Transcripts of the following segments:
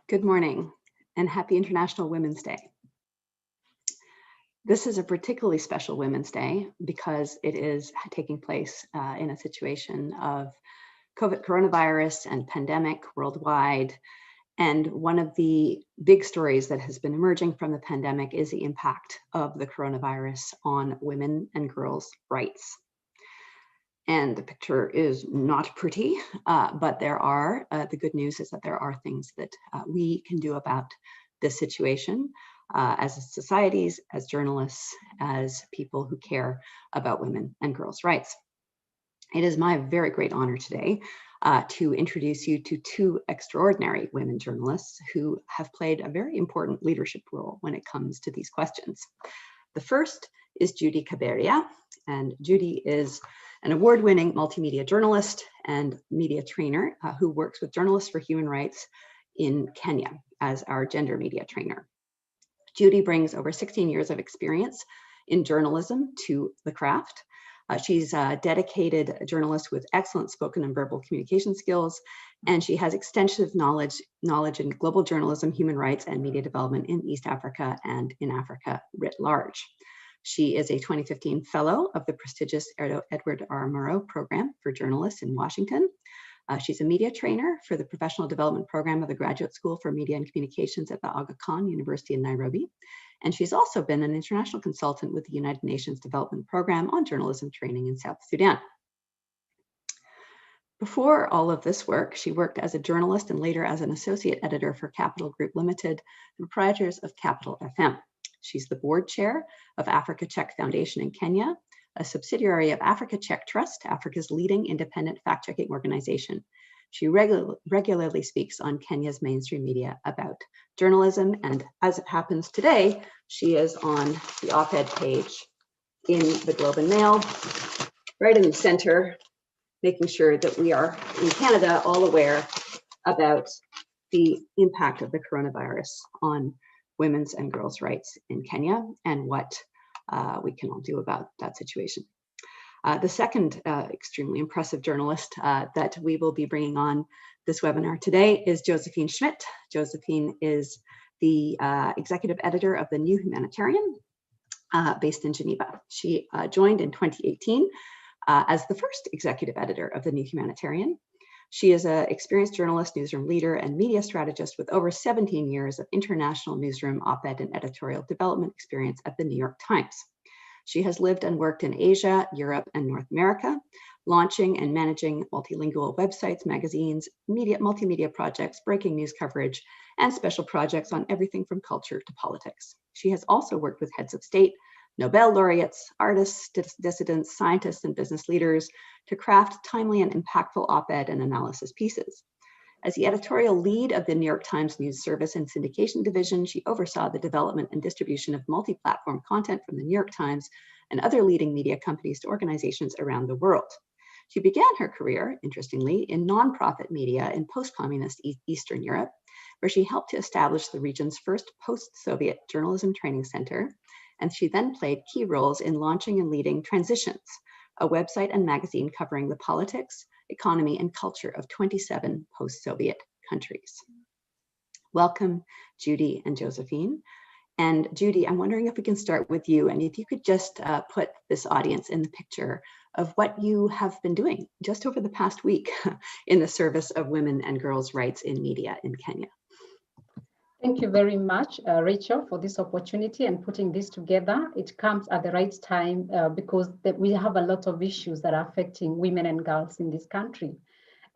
Good morning and happy International Women's Day. This is a particularly special Women's Day because it is taking place in a situation of coronavirus and pandemic worldwide. And one of the big stories that has been emerging from the pandemic is the impact of the coronavirus on women and girls' rights. And the picture is not pretty, but the good news is that there are things that we can do about this situation as societies, as journalists, as people who care about women and girls' rights. It is my very great honor today to introduce you to two extraordinary women journalists who have played a very important leadership role when it comes to these questions. The first is Judy Kaberia, and Judy is an award-winning multimedia journalist and media trainer who works with Journalists for Human Rights in Kenya as our gender media trainer. Judy brings over 16 years of experience in journalism to the craft. She's a dedicated journalist with excellent spoken and verbal communication skills, and she has extensive knowledge in global journalism, human rights, and media development in East Africa and in Africa writ large. She is a 2015 fellow of the prestigious Edward R. Murrow Program for Journalists in Washington. She's a media trainer for the Professional Development Program of the Graduate School for Media and Communications at the Aga Khan University in Nairobi. And she's also been an international consultant with the United Nations Development Program on journalism training in South Sudan. Before all of this work, she worked as a journalist and later as an associate editor for Capital Group Limited, the proprietors of Capital FM. She's the board chair of Africa Check Foundation in Kenya, a subsidiary of Africa Check Trust, Africa's leading independent fact-checking organization. She regularly speaks on Kenya's mainstream media about journalism, and as it happens today, she is on the op-ed page in the Globe and Mail, right in the center, making sure that we are in Canada all aware about the impact of the coronavirus on women's and girls' rights in Kenya and what we can all do about that situation. The second extremely impressive journalist that we will be bringing on this webinar today is Josephine Schmidt. Josephine is the executive editor of the New Humanitarian based in Geneva. She joined in 2018 as the first executive editor of the New Humanitarian. She is an experienced journalist, newsroom leader, and media strategist with over 17 years of international newsroom, op-ed, and editorial development experience at the New York Times. She has lived and worked in Asia, Europe, and North America, launching and managing multilingual websites, magazines, multimedia projects, breaking news coverage, and special projects on everything from culture to politics. She has also worked with heads of state, Nobel laureates, artists, dissidents, scientists, and business leaders to craft timely and impactful op-ed and analysis pieces. As the editorial lead of the New York Times News Service and Syndication Division, she oversaw the development and distribution of multi-platform content from the New York Times and other leading media companies to organizations around the world. She began her career, interestingly, in nonprofit media in post-communist Eastern Europe, where she helped to establish the region's first post-Soviet journalism training center, and she then played key roles in launching and leading Transitions, a website and magazine covering the politics, economy, and culture of 27 post-Soviet countries. Welcome, Judy and Josephine. And Judy, I'm wondering if we can start with you, and if you could just put this audience in the picture of what you have been doing just over the past week in the service of women and girls' rights in media in Kenya. Thank you very much, Rachel, for this opportunity and putting this together. It comes at the right time because we have a lot of issues that are affecting women and girls in this country.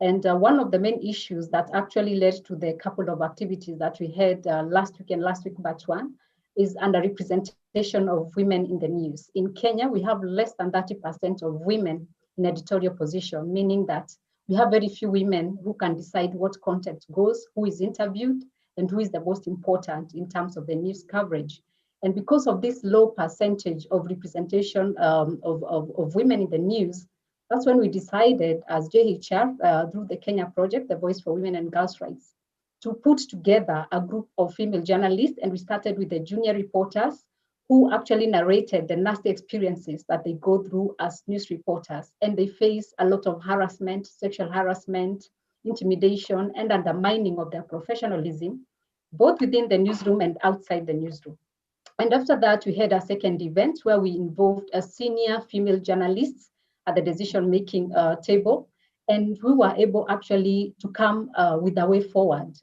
And one of the main issues that actually led to the couple of activities that we had last week batch one is underrepresentation of women in the news. In Kenya, we have less than 30% of women in editorial position, meaning that we have very few women who can decide what content goes, who is interviewed, and who is the most important in terms of the news coverage. And because of this low percentage of representation of women in the news, that's when we decided as JHR, through the Kenya project, the Voice for Women and Girls' Rights, to put together a group of female journalists. And we started with the junior reporters who actually narrated the nasty experiences that they go through as news reporters. And they face a lot of harassment, sexual harassment, intimidation, and undermining of their professionalism. both within the newsroom and outside the newsroom. And after that, we had a second event where we involved a senior female journalists at the decision-making table. And we were able actually to come with a way forward.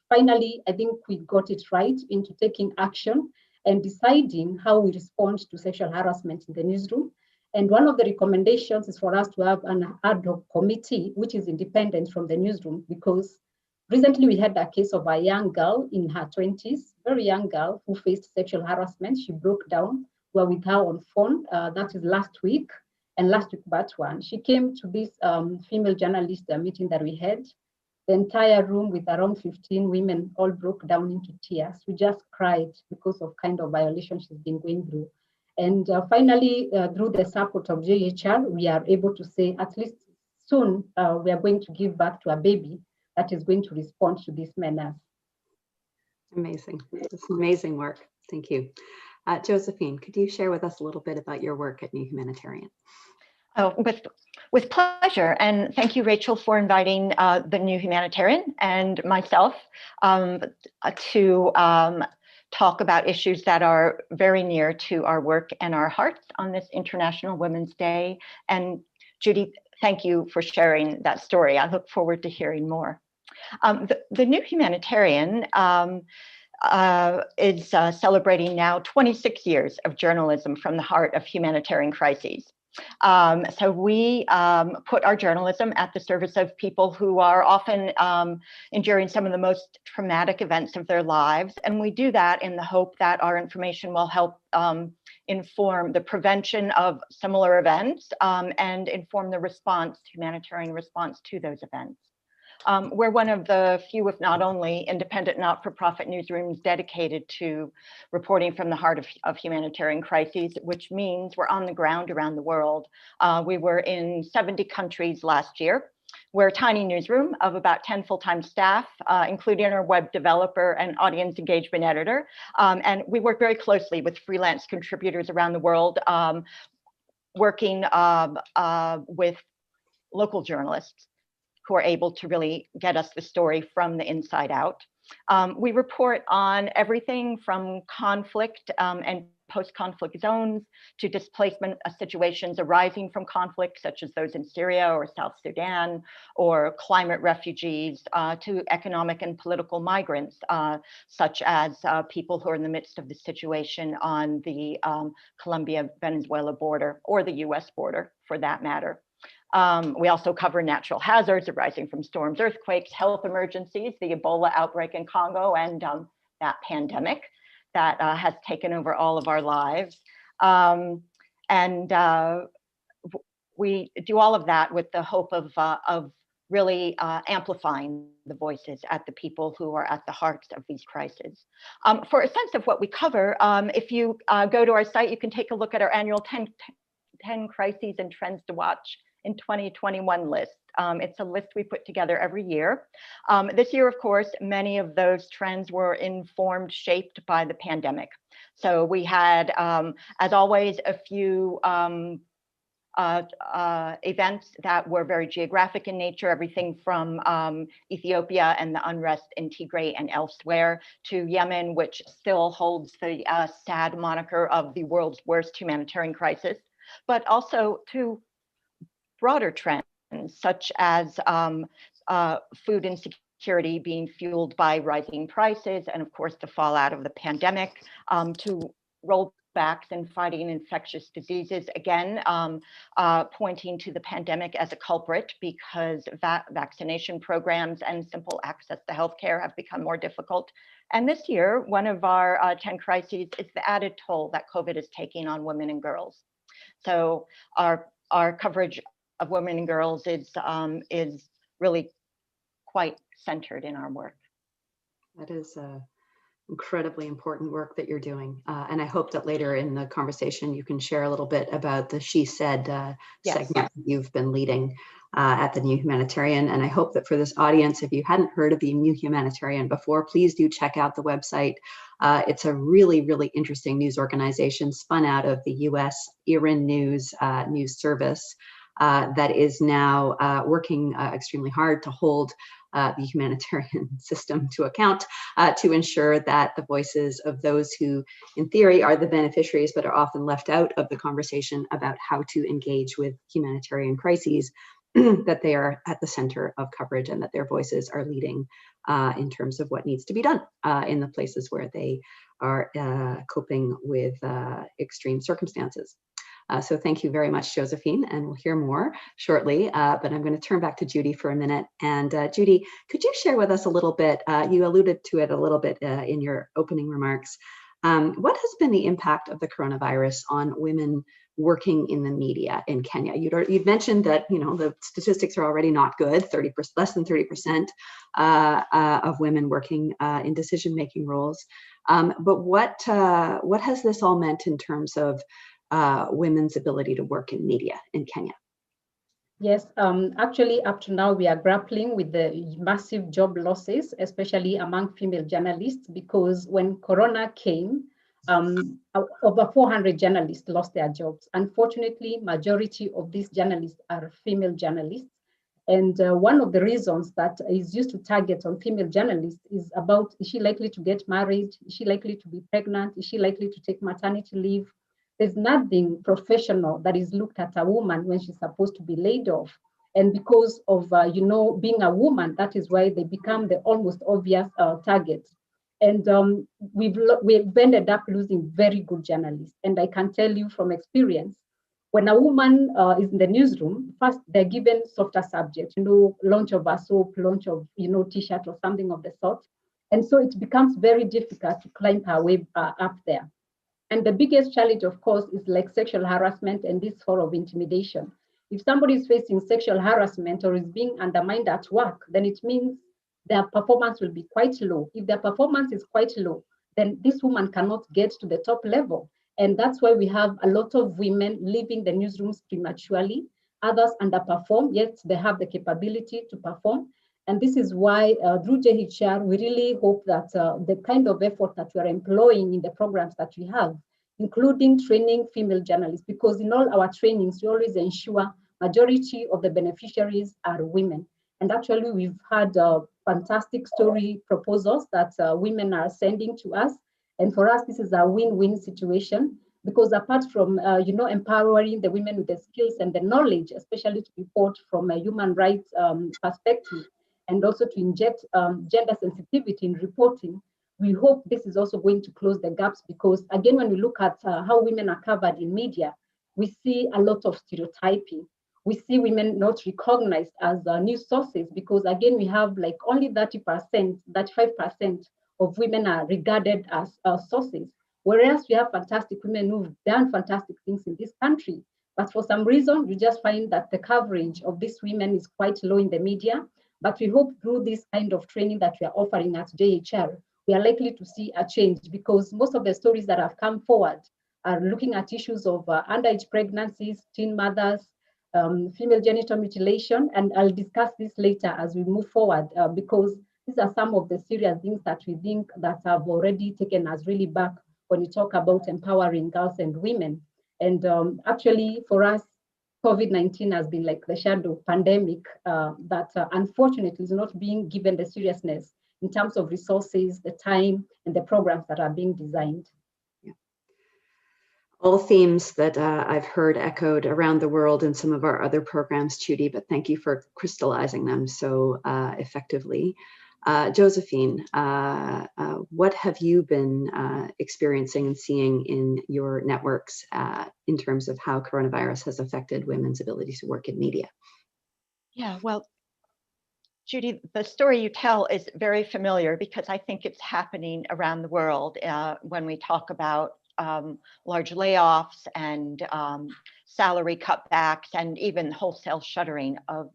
Finally, I think we got it right into taking action and deciding how we respond to sexual harassment in the newsroom. And one of the recommendations is for us to have an ad hoc committee, which is independent from the newsroom, because recently we had a case of a young girl in her 20s, very young girl who faced sexual harassment. She broke down. We were with her on phone. That is last week. And last week, but one, she came to this female journalist meeting that we had. The entire room with around 15 women all broke down into tears. We just cried because of kind of violation she's been going through. And finally, through the support of JHR, we are able to say at least soon we are going to give birth to a baby that is going to respond to this menace. Amazing. It's amazing work. Thank you. Josephine, could you share with us a little bit about your work at New Humanitarian? Oh, with pleasure. And thank you, Rachel, for inviting the New Humanitarian and myself to talk about issues that are very near to our work and our hearts on this International Women's Day. And Judy, thank you for sharing that story. I look forward to hearing more. The New Humanitarian is celebrating now 26 years of journalism from the heart of humanitarian crises. So we put our journalism at the service of people who are often enduring some of the most traumatic events of their lives. And we do that in the hope that our information will help inform the prevention of similar events and inform the response, humanitarian response to those events. We're one of the few, if not only, independent not-for-profit newsrooms dedicated to reporting from the heart of humanitarian crises, which means we're on the ground around the world. We were in 70 countries last year. We're a tiny newsroom of about 10 full-time staff, including our web developer and audience engagement editor. And we work very closely with freelance contributors around the world, working with local journalists who are able to really get us the story from the inside out. We report on everything from conflict and post-conflict zones to displacement situations arising from conflict, such as those in Syria or South Sudan, or climate refugees, to economic and political migrants, such as people who are in the midst of the situation on the Colombia-Venezuela border, or the US border for that matter. We also cover natural hazards arising from storms, earthquakes, health emergencies, the Ebola outbreak in Congo, and that pandemic that has taken over all of our lives. We do all of that with the hope of really amplifying the voices at the people who are at the heart of these crises. For a sense of what we cover, if you go to our site, you can take a look at our annual 10 crises and trends to watch in 2021 list. It's a list we put together every year. This year, of course, many of those trends were informed, shaped by the pandemic. So we had, as always, a few events that were very geographic in nature, everything from Ethiopia and the unrest in Tigray and elsewhere, to Yemen, which still holds the sad moniker of the world's worst humanitarian crisis, but also to broader trends, such as food insecurity being fueled by rising prices, and of course the fallout of the pandemic, to rollbacks in fighting infectious diseases, again, pointing to the pandemic as a culprit because vaccination programs and simple access to healthcare have become more difficult. And this year, one of our 10 crises is the added toll that COVID is taking on women and girls. So our coverage of women and girls is really quite centered in our work. That is incredibly important work that you're doing. And I hope that later in the conversation, you can share a little bit about the She Said segment that you've been leading at the New Humanitarian. And I hope that for this audience, if you hadn't heard of the New Humanitarian before, please do check out the website. It's a really, really interesting news organization spun out of the US IRIN News service that is now working extremely hard to hold the humanitarian system to account to ensure that the voices of those who, in theory, are the beneficiaries, but are often left out of the conversation about how to engage with humanitarian crises, that they are at the center of coverage and that their voices are leading in terms of what needs to be done in the places where they are coping with extreme circumstances. So thank you very much, Josephine, and we'll hear more shortly, but I'm going to turn back to Judy for a minute. And Judy, could you share with us a little bit, you alluded to it a little bit in your opening remarks, what has been the impact of the coronavirus on women working in the media in Kenya? You'd mentioned that, you know, the statistics are already not good, less than 30% of women working in decision-making roles. But what has this all meant in terms of women's ability to work in media in Kenya? Yes, actually, up to now, we are grappling with the massive job losses, especially among female journalists, because when Corona came, over 400 journalists lost their jobs. Unfortunately, majority of these journalists are female journalists. And one of the reasons that is used to target on female journalists is about, is she likely to get married? Is she likely to be pregnant? Is she likely to take maternity leave? There's nothing professional that is looked at a woman when she's supposed to be laid off. And because of, being a woman, that is why they become the almost obvious target. And we've ended up losing very good journalists. And I can tell you from experience, when a woman is in the newsroom, first they're given softer subjects, launch of a soap, launch of, t-shirt or something of the sort. And so it becomes very difficult to climb her way up there. And the biggest challenge, of course, is like sexual harassment and this form of intimidation. If somebody is facing sexual harassment or is being undermined at work, then it means their performance will be quite low. If their performance is quite low, then this woman cannot get to the top level. And that's why we have a lot of women leaving the newsrooms prematurely. Others underperform, yet they have the capability to perform. And this is why through JHR, we really hope that the kind of effort that we are employing in the programs that we have, including training female journalists, because in all our trainings, we always ensure majority of the beneficiaries are women. And actually, we've had fantastic story proposals that women are sending to us. And for us, this is a win-win situation, because apart from, empowering the women with the skills and the knowledge, especially to report from a human rights perspective, and also to inject gender sensitivity in reporting, we hope this is also going to close the gaps, because again, when we look at how women are covered in media, we see a lot of stereotyping. We see women not recognized as news sources, because again, we have like only 30%, 35% of women are regarded as sources. Whereas we have fantastic women who've done fantastic things in this country. But for some reason, you just find that the coverage of these women is quite low in the media. But we hope through this kind of training that we are offering at JHR, we are likely to see a change, because most of the stories that have come forward are looking at issues of underage pregnancies, teen mothers, female genital mutilation. And I'll discuss this later as we move forward, because these are some of the serious things that we think that have already taken us really back when you talk about empowering girls and women. And actually, for us, COVID-19 has been like the shadow pandemic that unfortunately is not being given the seriousness in terms of resources, the time, and the programs that are being designed. Yeah. All themes that I've heard echoed around the world in some of our other programs, Judy, but thank you for crystallizing them so effectively. Josephine, what have you been experiencing and seeing in your networks in terms of how coronavirus has affected women's ability to work in media? Yeah, well, Judy, the story you tell is very familiar, because I think it's happening around the world when we talk about large layoffs and salary cutbacks and even wholesale shuttering of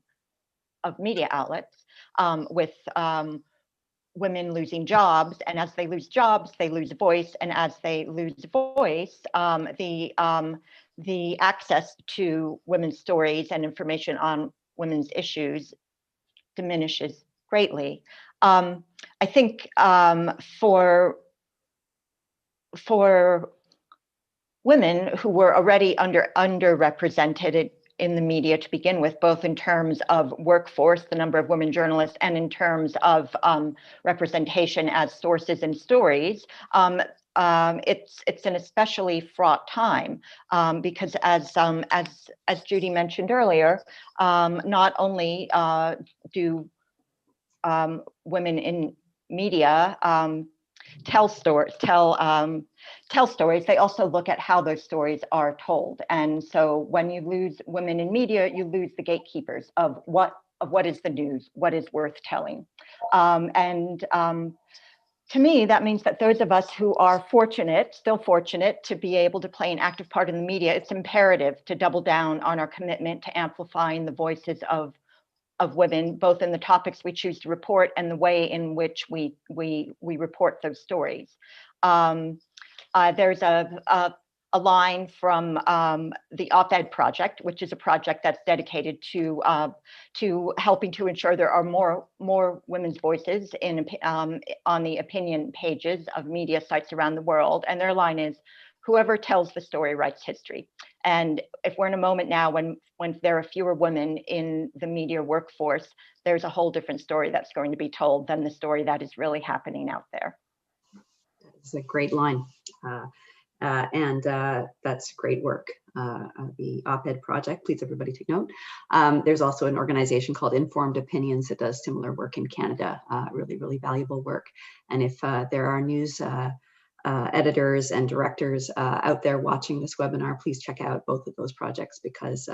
media outlets, with women losing jobs. And as they lose jobs, they lose voice. And as they lose voice, the access to women's stories and information on women's issues diminishes greatly. I think for women who were already underrepresented in the media to begin with, both in terms of workforce, the number of women journalists, and in terms of representation as sources and stories, it's an especially fraught time because as Judy mentioned earlier, not only do women in media tell stories, they also look at how those stories are told. And so when you lose women in media, you lose the gatekeepers of what is the news, what is worth telling. To me, that means that those of us who are still fortunate to be able to play an active part in the media, it's imperative to double down on our commitment to amplifying the voices of women, both in the topics we choose to report and the way in which we report those stories. There's a line from the Op-Ed Project, which is a project that's dedicated to helping to ensure there are more women's voices on the opinion pages of media sites around the world. And their line is, "Whoever tells the story writes history." And if we're in a moment now when there are fewer women in the media workforce, there's a whole different story that's going to be told than the story that is really happening out there. It's a great line. And that's great work. The Op-Ed Project, please everybody take note. There's also an organization called Informed Opinions that does similar work in Canada, really, really valuable work. And if there are news editors and directors out there watching this webinar, please check out both of those projects, because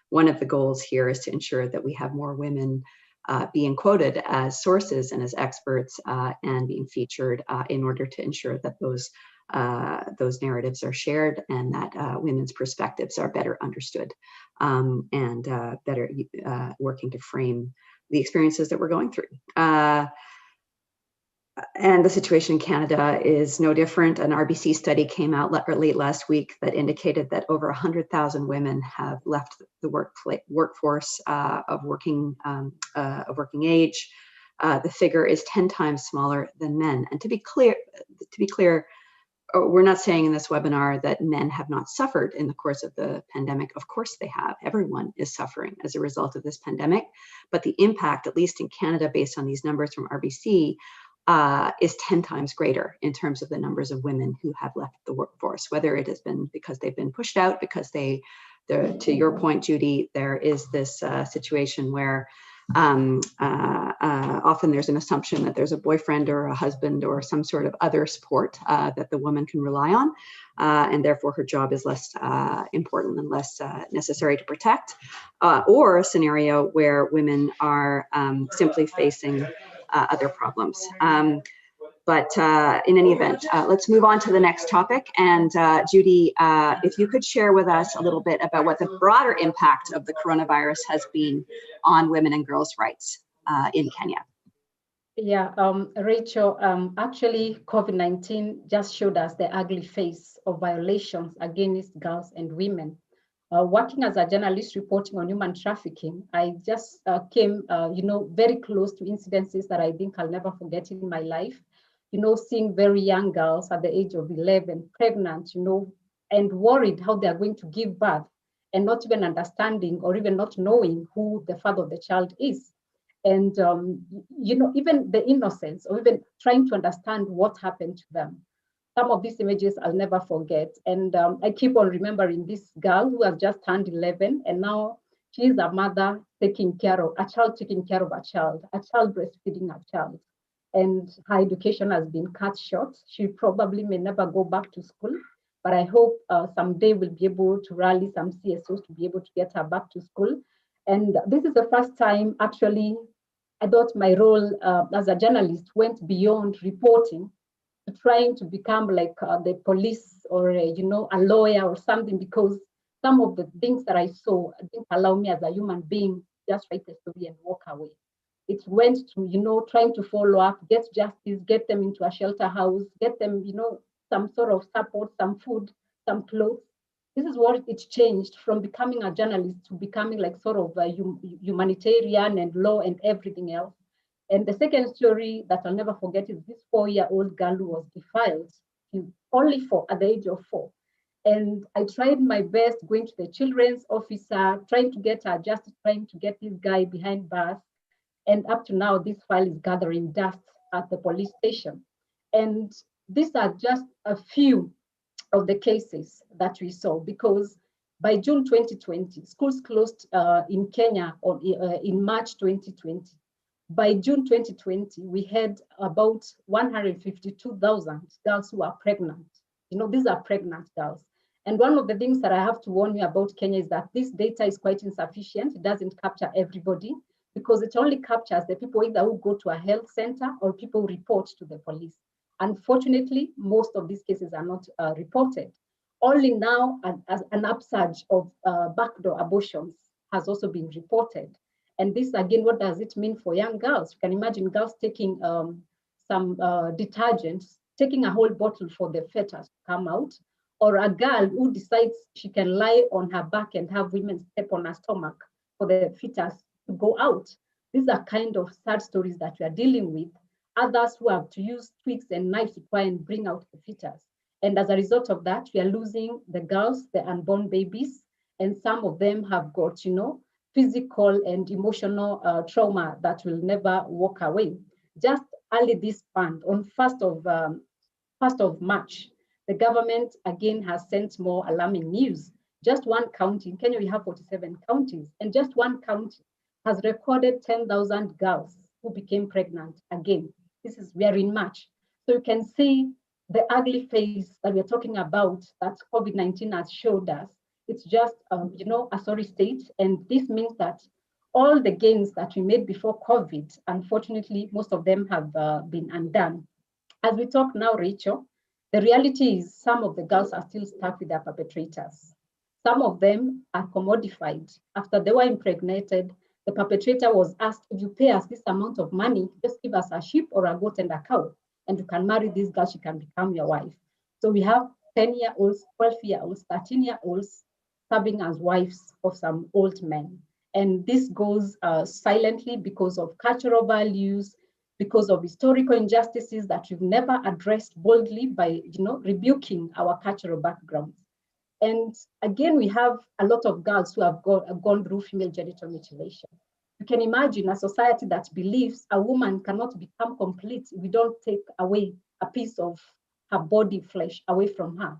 one of the goals here is to ensure that we have more women being quoted as sources and as experts and being featured in order to ensure that those narratives are shared and that women's perspectives are better understood and better working to frame the experiences that we're going through. And the situation in Canada is no different. An RBC study came out late last week that indicated that over 100,000 women have left the workforce of working age. The figure is 10 times smaller than men. And to be clear, we're not saying in this webinar that men have not suffered in the course of the pandemic. Of course they have. Everyone is suffering as a result of this pandemic. But the impact, at least in Canada, based on these numbers from RBC, is 10 times greater in terms of the numbers of women who have left the workforce, whether it has been because they've been pushed out, because to your point, Judy, there is this situation where often there's an assumption that there's a boyfriend or a husband or some sort of other support that the woman can rely on, and therefore her job is less important and less necessary to protect, or a scenario where women are simply facing other problems. But in any event, let's move on to the next topic. And Judy, if you could share with us a little bit about what the broader impact of the coronavirus has been on women and girls' rights in Kenya. Yeah, Rachel, actually COVID-19 just showed us the ugly face of violations against girls and women. Working as a journalist reporting on human trafficking, I just came, very close to incidences that I think I'll never forget in my life. Seeing very young girls at the age of 11, pregnant, and worried how they are going to give birth, and not even understanding or even not knowing who the father of the child is. And, even the innocence, or even trying to understand what happened to them. Some of these images I'll never forget. And I keep on remembering this girl who has just turned 11, and now she's a mother taking care of a child breastfeeding a child. And her education has been cut short. She probably may never go back to school, but I hope someday we'll be able to rally some CSOs to be able to get her back to school. And this is the first time, actually, I thought my role as a journalist went beyond reporting, trying to become like the police or a lawyer or something, because some of the things that I saw didn't allow me as a human being just write a story and walk away. It went to trying to follow up, get justice, get them into a shelter house, get them some sort of support, some food, some clothes. This is what it changed from becoming a journalist to becoming like sort of a humanitarian and law and everything else. And the second story that I'll never forget is this 4-year-old girl who was defiled, only 4, at the age of 4. And I tried my best going to the children's officer, trying to get her, just trying to get this guy behind bars. And up to now, this file is gathering dust at the police station. And these are just a few of the cases that we saw, because by June 2020, schools closed in Kenya in March 2020. By June 2020, we had about 152,000 girls who are pregnant. These are pregnant girls. And one of the things that I have to warn you about Kenya is that this data is quite insufficient. It doesn't capture everybody, because it only captures the people either who go to a health center or people who report to the police. Unfortunately, most of these cases are not reported. Only now, an upsurge of backdoor abortions has also been reported. And this, again, what does it mean for young girls? You can imagine girls taking some detergents, taking a whole bottle for the fetus to come out, or a girl who decides she can lie on her back and have women step on her stomach for the fetus to go out. These are kind of sad stories that we are dealing with. Others who have to use twigs and knives to try and bring out the fetus. And as a result of that, we are losing the girls, the unborn babies, and some of them have got, physical and emotional trauma that will never walk away. Just early this month, on 1st of March, the government again has sent more alarming news. Just one county, in Kenya we have 47 counties, and just one county has recorded 10,000 girls who became pregnant again. We are in March. So you can see the ugly face that we're talking about that COVID-19 has showed us. It's just, a sorry state. And this means that all the gains that we made before COVID, unfortunately, most of them have been undone. As we talk now, Rachel, the reality is some of the girls are still stuck with their perpetrators. Some of them are commodified. After they were impregnated, the perpetrator was asked, if you pay us this amount of money, just give us a sheep or a goat and a cow, and you can marry this girl, she can become your wife. So we have 10-year-olds, 12-year-olds, 13-year-olds serving as wives of some old men. And this goes silently because of cultural values, because of historical injustices that we've never addressed boldly by rebuking our cultural backgrounds. And again, we have a lot of girls who have gone through female genital mutilation. You can imagine a society that believes a woman cannot become complete if we don't take away a piece of her body flesh away from her.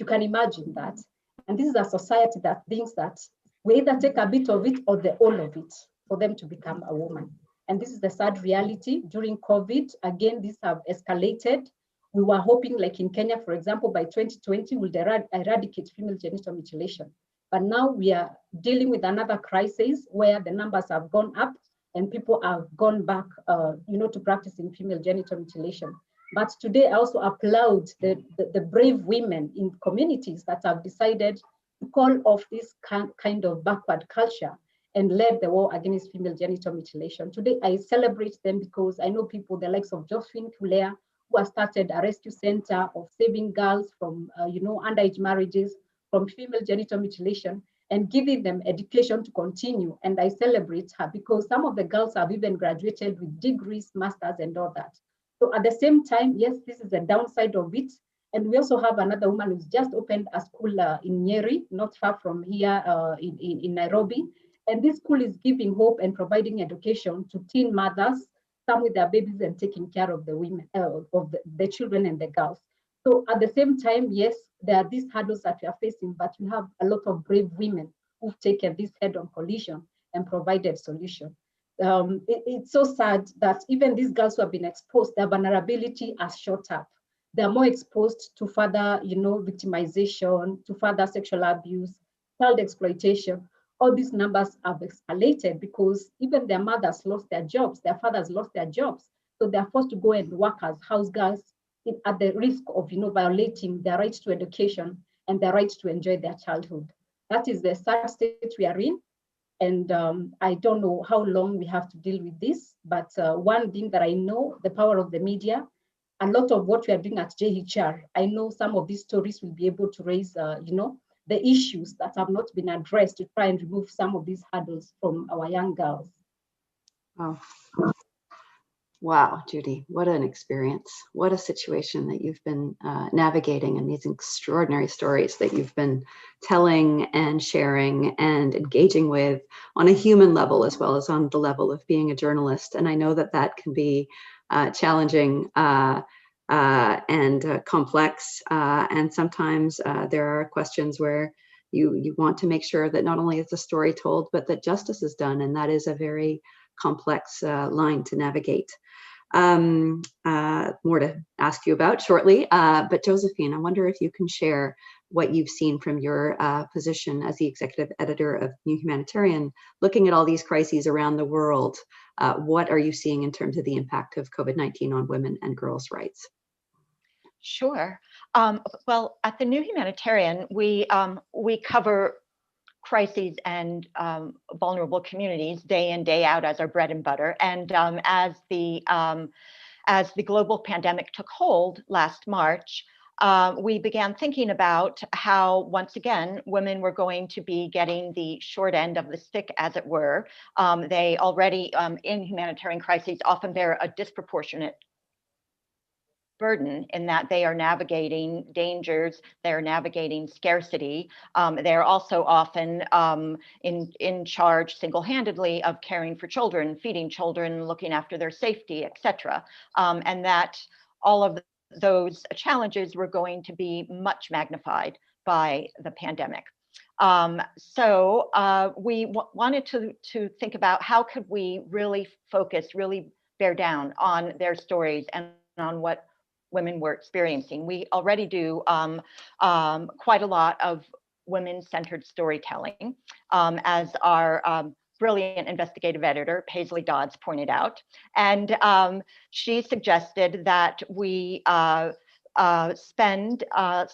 You can imagine that. And this is a society that thinks that we either take a bit of it or the whole of it for them to become a woman. And this is the sad reality. During COVID, again, these have escalated. We were hoping, like in Kenya, for example, by 2020, we'll eradicate female genital mutilation. But now we are dealing with another crisis where the numbers have gone up and people have gone back, to practicing female genital mutilation. But today, I also applaud the brave women in communities that have decided to call off this kind of backward culture and led the war against female genital mutilation. Today, I celebrate them because I know people, the likes of Josephine Kulea, who has started a rescue center of saving girls from, underage marriages, from female genital mutilation, and giving them education to continue. And I celebrate her because some of the girls have even graduated with degrees, masters, and all that. So at the same time, yes, this is the downside of it. And we also have another woman who's just opened a school in Nyeri, not far from here in Nairobi. And this school is giving hope and providing education to teen mothers, some with their babies and taking care of the women, of the children and the girls. So at the same time, yes, there are these hurdles that we are facing, but we have a lot of brave women who've taken this head-on collision and provided solution. It's so sad that even these girls who have been exposed, their vulnerability has shot up. They're more exposed to further, victimization, to further sexual abuse, child exploitation. All these numbers have escalated because even their mothers lost their jobs, their fathers lost their jobs. So they're forced to go and work as house girls at the risk of violating their right to education and their right to enjoy their childhood. That is the sad state we are in. And I don't know how long we have to deal with this, but one thing that I know, the power of the media, a lot of what we are doing at JHR, I know some of these stories will be able to raise, the issues that have not been addressed to try and remove some of these hurdles from our young girls. Oh. Wow, Judy, what an experience. What a situation that you've been navigating, and these extraordinary stories that you've been telling and sharing and engaging with on a human level, as well as on the level of being a journalist. And I know that that can be challenging and complex. And sometimes there are questions where you want to make sure that not only is the story told, but that justice is done. And that is a very complex line to navigate. More to ask you about shortly, but Josephine, I wonder if you can share what you've seen from your position as the executive editor of New Humanitarian, looking at all these crises around the world. What are you seeing in terms of the impact of COVID-19 on women and girls' rights? Sure. Well, at the New Humanitarian, we cover crises and vulnerable communities day in, day out as our bread and butter. And as the global pandemic took hold last March, we began thinking about how, once again, women were going to be getting the short end of the stick, as it were. They already, in humanitarian crises, often bear a disproportionate burden in that they are navigating dangers, they're navigating scarcity. They're also often in charge single-handedly of caring for children, feeding children, looking after their safety, etc. And that all of those challenges were going to be much magnified by the pandemic. So we wanted to think about how could we really focus, really bear down on their stories and on what women were experiencing. We already do quite a lot of women-centered storytelling, as our brilliant investigative editor, Paisley Dodds, pointed out. And she suggested that we spend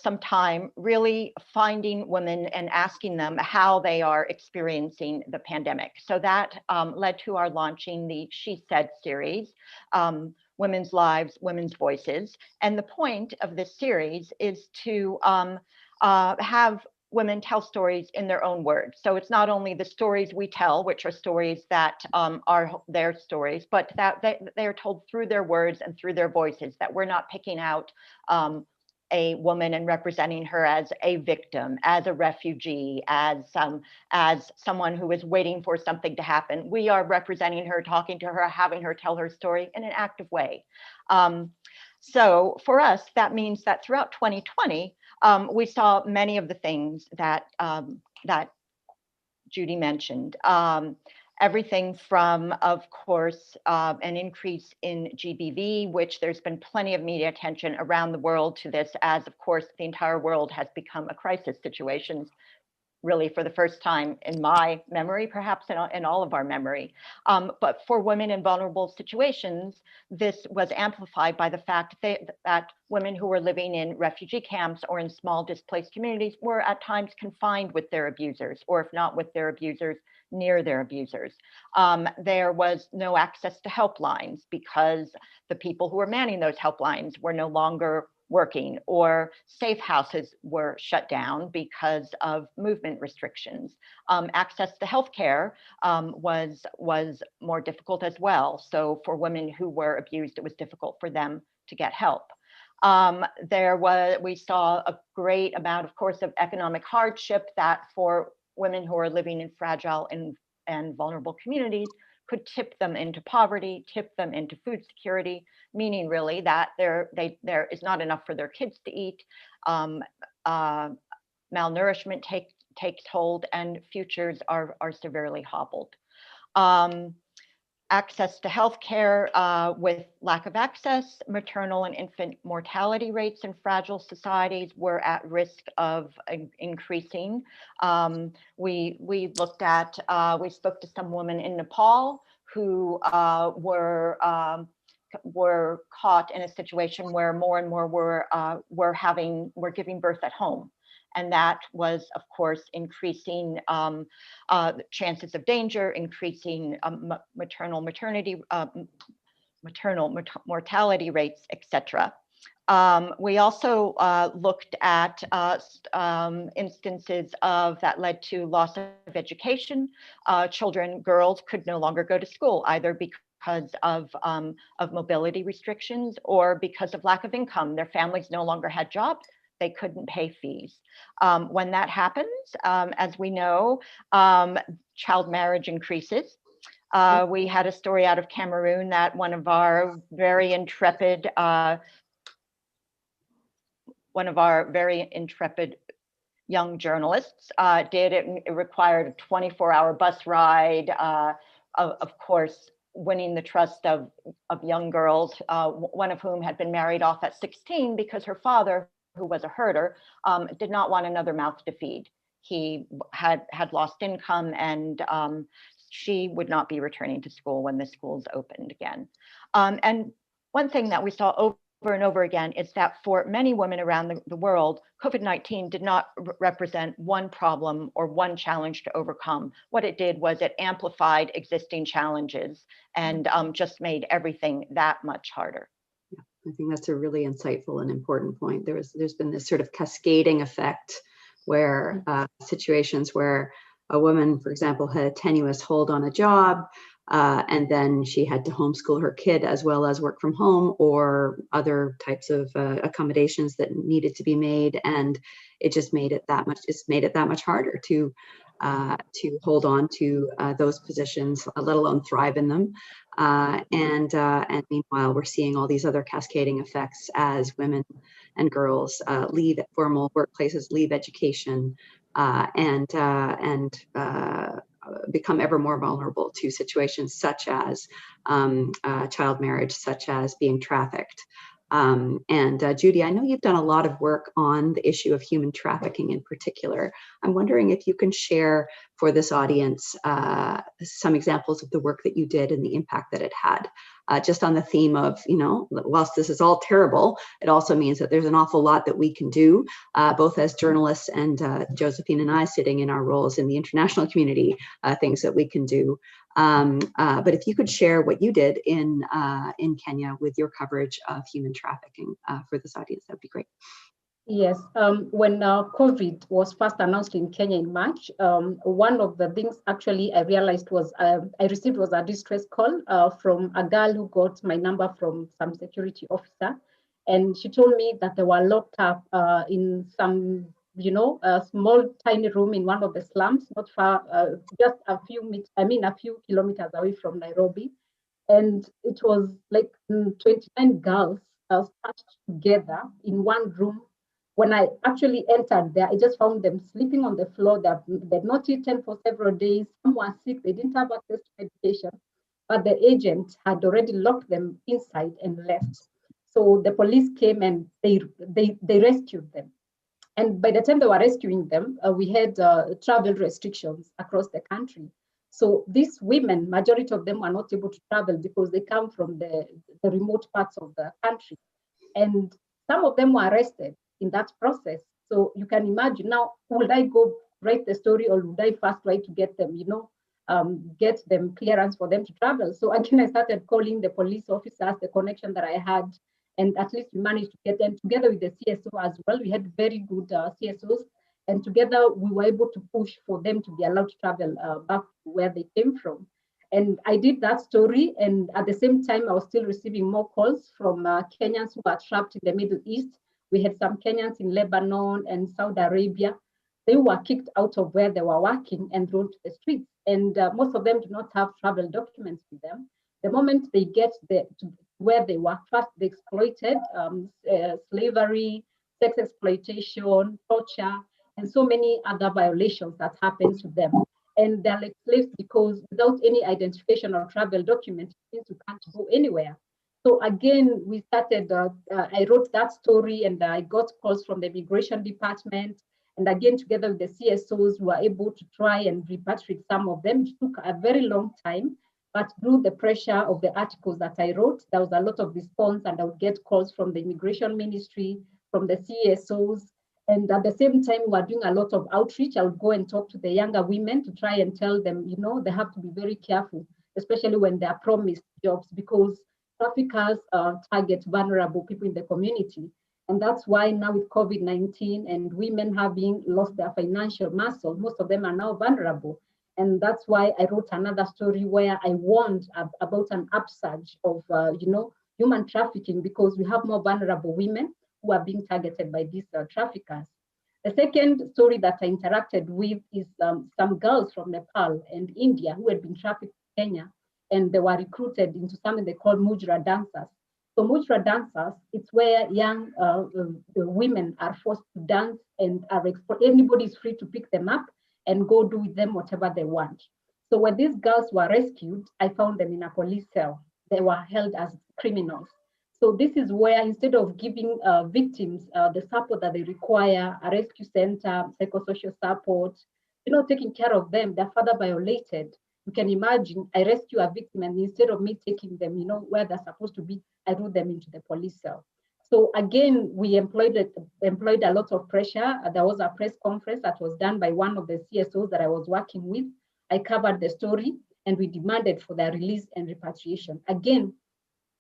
some time really finding women and asking them how they are experiencing the pandemic. So that led to our launching the She Said series, Women's Lives, Women's Voices. And the point of this series is to have women tell stories in their own words. So it's not only the stories we tell, which are stories that are their stories, but that they are told through their words and through their voices, that we're not picking out a woman and representing her as a victim, as a refugee, as someone who is waiting for something to happen. We are representing her, talking to her, having her tell her story in an active way. So for us, that means that throughout 2020, we saw many of the things that that Judy mentioned. Everything from, of course, an increase in GBV, which there's been plenty of media attention around the world to this, as of course the entire world has become a crisis situation, really for the first time in my memory, perhaps in all of our memory. But for women in vulnerable situations, this was amplified by the fact that women who were living in refugee camps or in small displaced communities were at times confined with their abusers, or if not with their abusers, near their abusers. There was no access to helplines because the people who were manning those helplines were no longer working, or safe houses were shut down because of movement restrictions. Access to healthcare was more difficult as well. So for women who were abused, it was difficult for them to get help. We saw a great amount, of course, of economic hardship that for women who are living in fragile and vulnerable communities could tip them into poverty, tip them into food security, meaning really that there is not enough for their kids to eat. Malnourishment takes hold, and futures are severely hobbled. Access to healthcare, with lack of access, maternal and infant mortality rates in fragile societies were at risk of increasing. We spoke to some women in Nepal who were caught in a situation where more and more were giving birth at home. And that was, of course, increasing chances of danger, increasing maternal mortality rates, etc. We also looked at instances that led to loss of education. Girls could no longer go to school, either because because of mobility restrictions or because of lack of income. Their families no longer had jobs. They couldn't pay fees. When that happens, as we know, child marriage increases. We had a story out of Cameroon that one of our very intrepid young journalists did. It required a 24-hour bus ride, of course, winning the trust of young girls, one of whom had been married off at 16 because her father, who was a herder, did not want another mouth to feed. He had lost income, and she would not be returning to school when the schools opened again. And one thing that we saw over and over again is that for many women around the world, COVID-19 did not represent one problem or one challenge to overcome. What it did was it amplified existing challenges and just made everything that much harder. Yeah, I think that's a really insightful and important point. There's been this sort of cascading effect where situations where a woman, for example, had a tenuous hold on a job, and then she had to homeschool her kid as well as work from home or other types of accommodations that needed to be made, and it just made it that much harder to hold on to those positions, let alone thrive in them. And meanwhile, we're seeing all these other cascading effects as women and girls leave formal workplaces, leave education, and become ever more vulnerable to situations such as child marriage, such as being trafficked. Judy, I know you've done a lot of work on the issue of human trafficking in particular. I'm wondering if you can share for this audience some examples of the work that you did and the impact that it had. Just on the theme of, whilst this is all terrible, it also means that there's an awful lot that we can do, both as journalists and Josephine and I sitting in our roles in the international community, things that we can do. But if you could share what you did in Kenya with your coverage of human trafficking for this audience, that'd be great. Yes, when COVID was first announced in Kenya in March, one of the things actually I realized was I received was a distress call from a girl who got my number from some security officer, and she told me that they were locked up in some, a small tiny room in one of the slums, not far, just a few kilometers away from Nairobi, and it was like 29 girls stacked together in one room. When I actually entered there, I just found them sleeping on the floor. They'd not eaten for several days. Some were sick. They didn't have access to medication. But the agent had already locked them inside and left. So the police came and they rescued them. And by the time they were rescuing them, we had travel restrictions across the country. So these women, majority of them were not able to travel because they come from the remote parts of the country. And some of them were arrested in that process. So you can imagine now, would I go write the story or would I first try to get them, get them clearance for them to travel? So again, I started calling the police officers, the connection that I had, and at least we managed to get them together with the CSO as well. We had very good CSOs, and together we were able to push for them to be allowed to travel back to where they came from. And I did that story, and at the same time, I was still receiving more calls from Kenyans who were trapped in the Middle East. We had some Kenyans in Lebanon and Saudi Arabia. They were kicked out of where they were working and thrown to the streets. And most of them do not have travel documents with them. The moment they get to where they work, first they exploited, slavery, sex exploitation, torture, and so many other violations that happen to them. And they're like slaves because without any identification or travel document, it means you can't go anywhere. So again, we started, I wrote that story and I got calls from the immigration department. And again, together with the CSOs, we were able to try and repatriate some of them. It took a very long time, but through the pressure of the articles that I wrote, there was a lot of response, and I would get calls from the immigration ministry, from the CSOs. And at the same time, we were doing a lot of outreach. I would go and talk to the younger women to try and tell them, they have to be very careful, especially when they are promised jobs, because traffickers target vulnerable people in the community. And that's why now with COVID-19 and women having lost their financial muscle, most of them are now vulnerable. And that's why I wrote another story where I warned about an upsurge of, human trafficking, because we have more vulnerable women who are being targeted by these traffickers. The second story that I interacted with is some girls from Nepal and India who had been trafficked in Kenya, and they were recruited into something they call mujra dancers. So mujra dancers, it's where young women are forced to dance and anybody is free to pick them up and go do with them whatever they want. So when these girls were rescued, I found them in a police cell. They were held as criminals. So this is where, instead of giving victims the support that they require, a rescue center, psychosocial support, taking care of them, they're further violated. You can imagine, I rescue a victim, and instead of me taking them, where they're supposed to be, I root them into the police cell. So again, we employed a lot of pressure. There was a press conference that was done by one of the CSOs that I was working with. I covered the story, and we demanded for their release and repatriation. Again,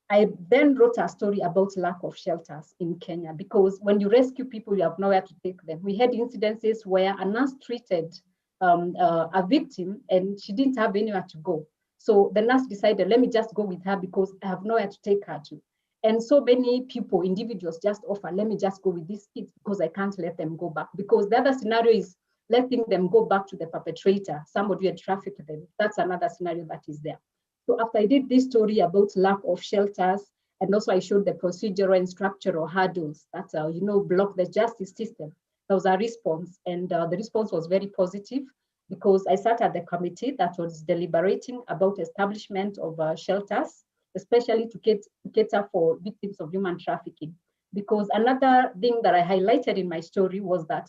I then wrote a story about lack of shelters in Kenya, because when you rescue people, you have nowhere to take them. We had incidences where a nurse treated a victim and she didn't have anywhere to go. So the nurse decided, let me just go with her because I have nowhere to take her to. And so many people, individuals, just offer, let me just go with these kids because I can't let them go back. Because the other scenario is letting them go back to the perpetrator, somebody who had trafficked them. That's another scenario that is there. So after I did this story about lack of shelters, and also I showed the procedural and structural hurdles that, block the justice system, there was a response, and the response was very positive, because I sat at the committee that was deliberating about establishment of shelters, especially to cater for victims of human trafficking. Because another thing that I highlighted in my story was that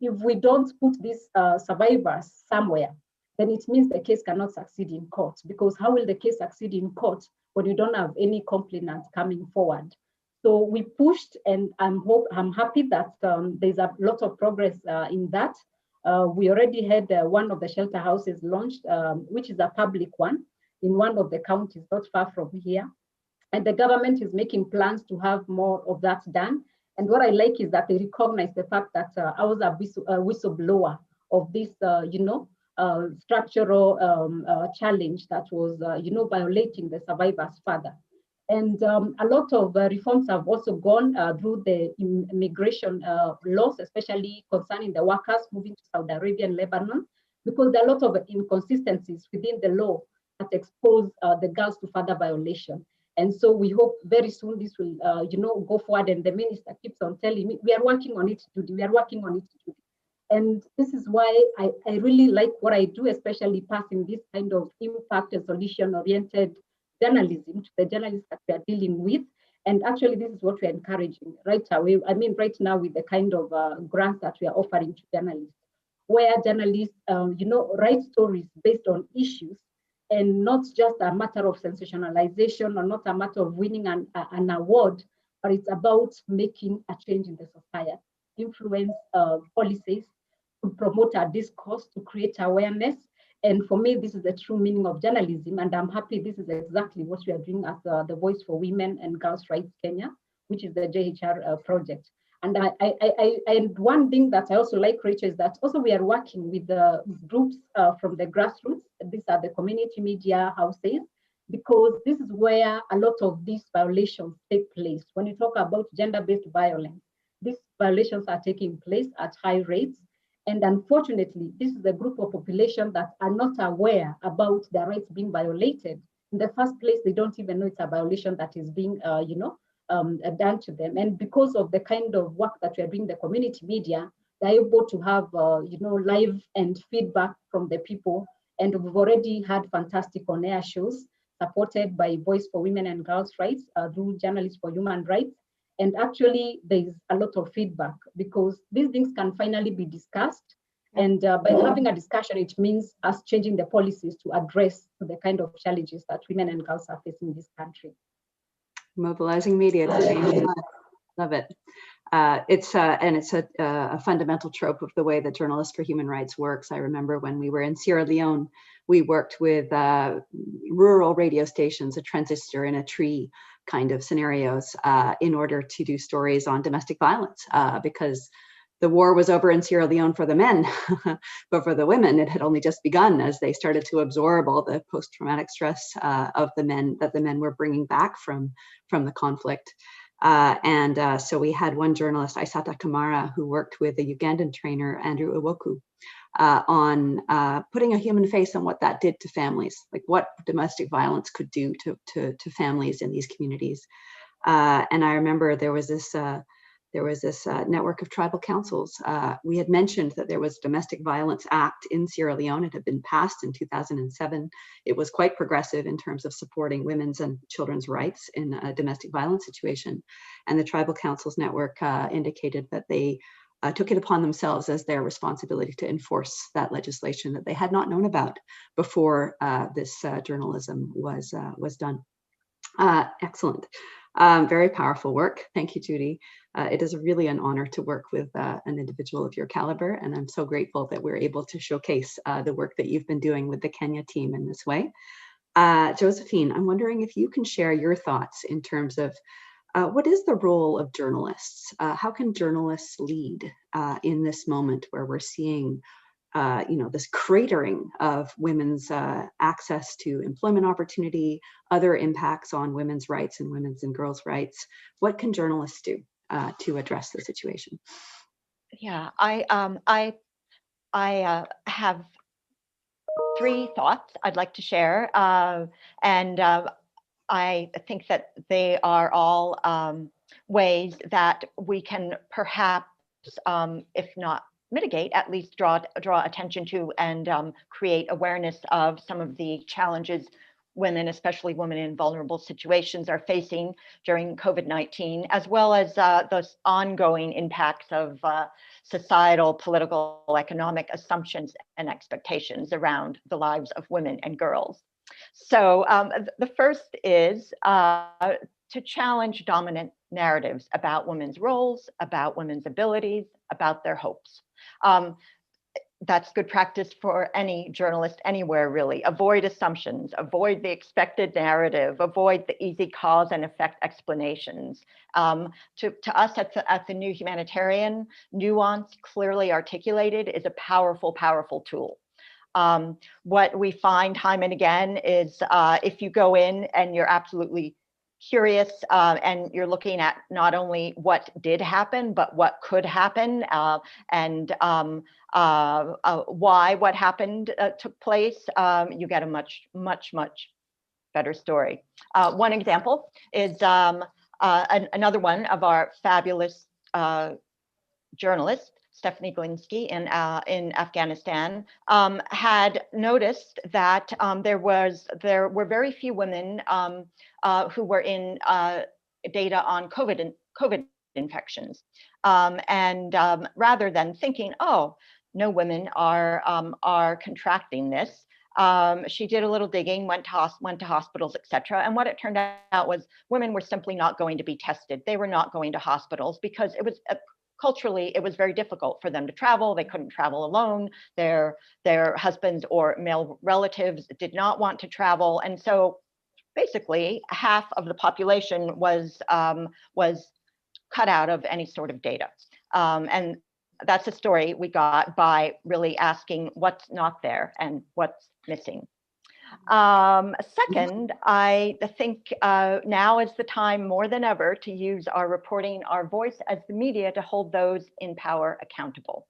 if we don't put these survivors somewhere, then it means the case cannot succeed in court. Because how will the case succeed in court when you don't have any complainant coming forward? So we pushed, and I'm happy that there's a lot of progress in that. We already had one of the shelter houses launched, which is a public one in one of the counties not far from here. And the government is making plans to have more of that done. And what I like is that they recognize the fact that I was a whistleblower of this, structural challenge that was, violating the survivors further. And a lot of reforms have also gone through the immigration laws, especially concerning the workers moving to Saudi Arabia and Lebanon, because there are a lot of inconsistencies within the law that expose the girls to further violation. And so we hope very soon this will, go forward. And the minister keeps on telling me, we are working on it, Judy, we are working on it, Judy. And this is why I really like what I do, especially passing this kind of impact and solution-oriented journalism to the journalists that we are dealing with. And actually, this is what we're encouraging right away. I mean, right now with the kind of grants that we are offering to journalists, where journalists, write stories based on issues, and not just a matter of sensationalization, or not a matter of winning an award, but it's about making a change in the society, influence policies, to promote our discourse, to create awareness. And for me, this is the true meaning of journalism. And I'm happy this is exactly what we are doing at the Voice for Women and Girls' Rights Kenya, which is the JHR project. And and one thing that I also like, Rachel, is that also we are working with the groups from the grassroots. These are the community media houses, because this is where a lot of these violations take place. When you talk about gender-based violence, these violations are taking place at high rates. And unfortunately, this is a group of population that are not aware about their rights being violated. In the first place, they don't even know it's a violation that is being, done to them. And because of the kind of work that we are doing, the community media, they're able to have, live and feedback from the people. And we've already had fantastic on-air shows supported by Voice for Women and Girls' Rights through Journalists for Human Rights. And actually, there's a lot of feedback, because these things can finally be discussed. And by having a discussion, it means us changing the policies to address the kind of challenges that women and girls are facing in this country. Mobilizing media to change lives. Love it. It's a fundamental trope of the way that Journalists for Human Rights works. I remember when we were in Sierra Leone, we worked with rural radio stations, a transistor in a tree kind of scenarios, in order to do stories on domestic violence, because the war was over in Sierra Leone for the men, but for the women, it had only just begun as they started to absorb all the post-traumatic stress of the men that the men were bringing back from the conflict. So we had one journalist, Aisata Kamara, who worked with a Ugandan trainer, Andrew Iwoku, on putting a human face on what that did to families, like what domestic violence could do to families in these communities. And I remember there was this network of tribal councils. We had mentioned that there was a Domestic Violence Act in Sierra Leone. It had been passed in 2007. It was quite progressive in terms of supporting women's and children's rights in a domestic violence situation. And the Tribal Councils Network indicated that they took it upon themselves as their responsibility to enforce that legislation that they had not known about before this journalism was done. Excellent. Very powerful work. Thank you, Judy. It is really an honor to work with an individual of your caliber, and I'm so grateful that we're able to showcase the work that you've been doing with the Kenya team in this way. Josephine, I'm wondering if you can share your thoughts in terms of what is the role of journalists? How can journalists lead in this moment where we're seeing this cratering of women's access to employment opportunity, other impacts on women's rights and women's and girls' rights? What can journalists do to address the situation? Yeah, I have three thoughts I'd like to share, and I think that they are all ways that we can perhaps, if not mitigate, at least draw attention to and create awareness of some of the challenges women, especially women in vulnerable situations, are facing during COVID-19, as well as the ongoing impacts of societal, political, economic assumptions and expectations around the lives of women and girls. So the first is to challenge dominant narratives about women's roles, about women's abilities, about their hopes. That's good practice for any journalist anywhere, really. Avoid assumptions, avoid the expected narrative, avoid the easy cause and effect explanations. To us at the New Humanitarian, nuance clearly articulated is a powerful, powerful tool. What we find time and again is if you go in and you're absolutely curious and you're looking at not only what did happen, but what could happen and why what happened took place, you get a much, much, much better story. One example is another one of our fabulous journalists, Stephanie Glinsky in Afghanistan, had noticed that there were very few women who were in data on COVID infections, and rather than thinking, oh, no women are contracting this, she did a little digging, went to hospitals, etc. And what it turned out was women were simply not going to be tested. They were not going to hospitals because it was culturally, it was very difficult for them to travel. They couldn't travel alone. Their husbands or male relatives did not want to travel. And so basically half of the population was cut out of any sort of data. And that's a story we got by really asking what's not there and what's missing. Second, I think now is the time more than ever to use our reporting, our voice as the media to hold those in power accountable,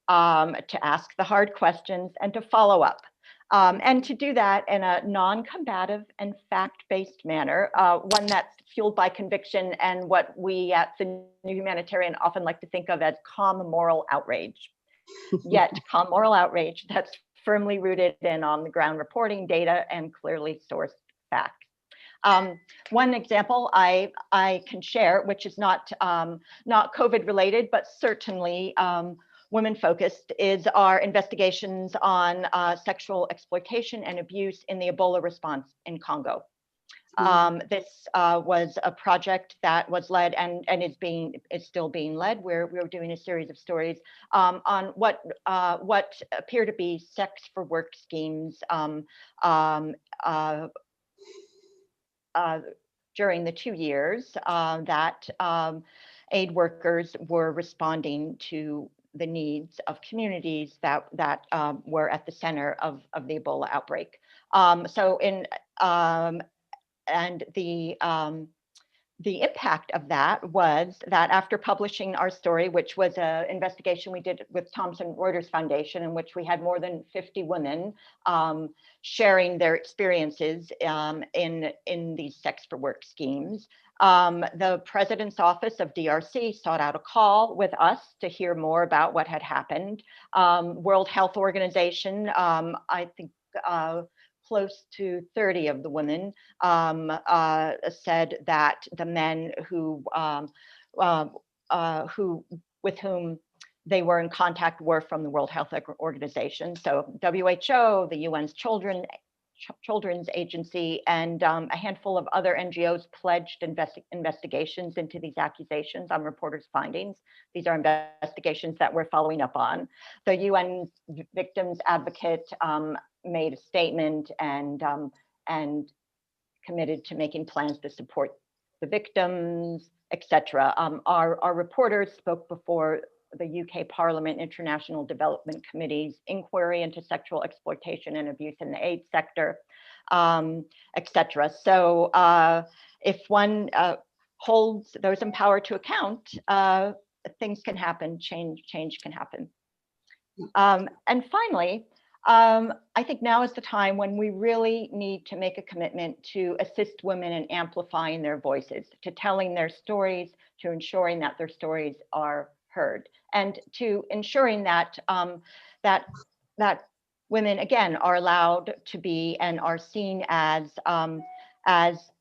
to ask the hard questions and to follow up. And to do that in a non-combative and fact-based manner, one that's fueled by conviction and what we at the New Humanitarian often like to think of as calm moral outrage. Yet calm moral outrage that's firmly rooted in on-the-ground reporting data and clearly sourced facts. One example I can share, which is not COVID related, but certainly women focused, is our investigations on sexual exploitation and abuse in the Ebola response in Congo. This was a project that was led and is still being led. We're doing a series of stories on what appear to be sex for work schemes during the 2 years that aid workers were responding to the needs of communities that were at the center of the Ebola outbreak. And the impact of that was that after publishing our story, which was an investigation we did with Thomson Reuters Foundation, in which we had more than 50 women sharing their experiences in these sex for work schemes, the President's Office of DRC sought out a call with us to hear more about what had happened. World Health Organization, I think, close to 30 of the women said that the men with whom they were in contact were from the World Health Organization. So WHO, the UN's Children's Agency, and a handful of other NGOs pledged investigations into these accusations on reporters' findings. These are investigations that we're following up on. The UN Victims Advocate made a statement and committed to making plans to support the victims, etc. Our reporters spoke before the UK Parliament International Development Committee's inquiry into sexual exploitation and abuse in the aid sector, etc. So if one holds those in power to account, things can happen, change can happen. And finally, I think now is the time when we really need to make a commitment to assist women in amplifying their voices, to telling their stories, to ensuring that their stories are heard, and to ensuring that that women, again, are allowed to be and are seen as